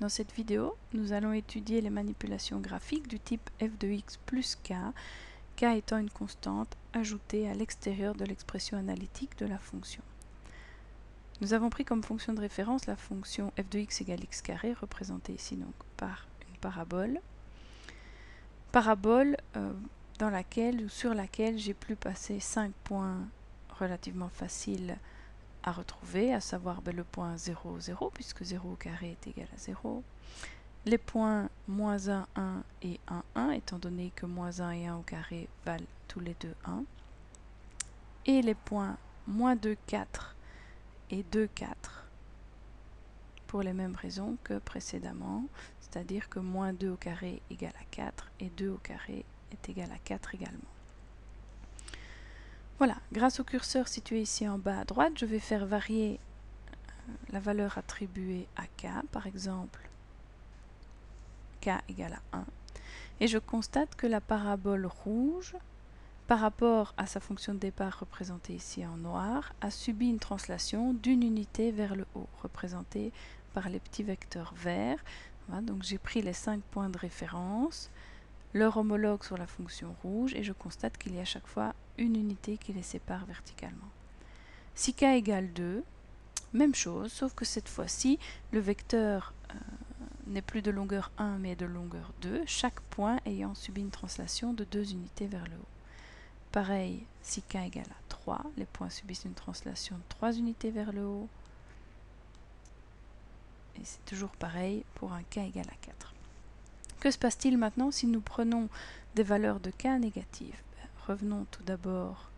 Dans cette vidéo, nous allons étudier les manipulations graphiques du type f de x plus k, k étant une constante ajoutée à l'extérieur de l'expression analytique de la fonction. Nous avons pris comme fonction de référence la fonction f de x égale x carré, représentée ici donc par une parabole. Parabole dans laquelle ou sur laquelle j'ai pu passer 5 points relativement faciles à retrouver, à savoir le point 0, 0, puisque 0 au carré est égal à 0. Les points moins 1, 1 et 1, 1, étant donné que moins 1 et 1 au carré valent tous les deux 1. Et les points moins 2, 4 et 2, 4, pour les mêmes raisons que précédemment, c'est-à-dire que moins 2 au carré égale à 4 et 2 au carré est égal à 4 également. Voilà, grâce au curseur situé ici en bas à droite, je vais faire varier la valeur attribuée à k, par exemple k égale à 1, et je constate que la parabole rouge, par rapport à sa fonction de départ représentée ici en noir, a subi une translation d'une unité vers le haut, représentée par les petits vecteurs verts. Voilà, donc j'ai pris les 5 points de référence, leur homologue sur la fonction rouge, et je constate qu'il y a à chaque fois une unité qui les sépare verticalement. Si k égale 2, même chose, sauf que cette fois-ci, le vecteur n'est plus de longueur 1 mais de longueur 2, chaque point ayant subi une translation de 2 unités vers le haut. Pareil, si k égale à 3, les points subissent une translation de 3 unités vers le haut. Et c'est toujours pareil pour un k égale à 4. Que se passe-t-il maintenant si nous prenons des valeurs de k négatives? Revenons tout d'abord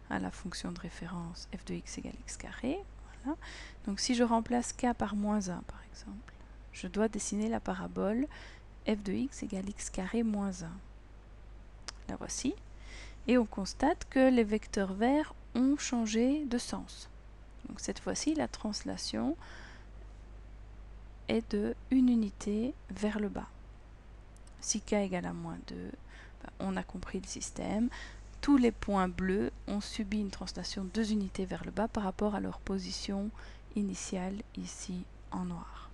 à la fonction de référence f de x égale x carré. Voilà. Donc si je remplace k par moins 1 par exemple, je dois dessiner la parabole f de x égale x carré moins 1. La voici. Et on constate que les vecteurs verts ont changé de sens. Donc cette fois-ci, la translation est de une unité vers le bas. Si k égale à moins 2, on a compris le système. Tous les points bleus ont subi une translation de 2 unités vers le bas par rapport à leur position initiale ici en noir.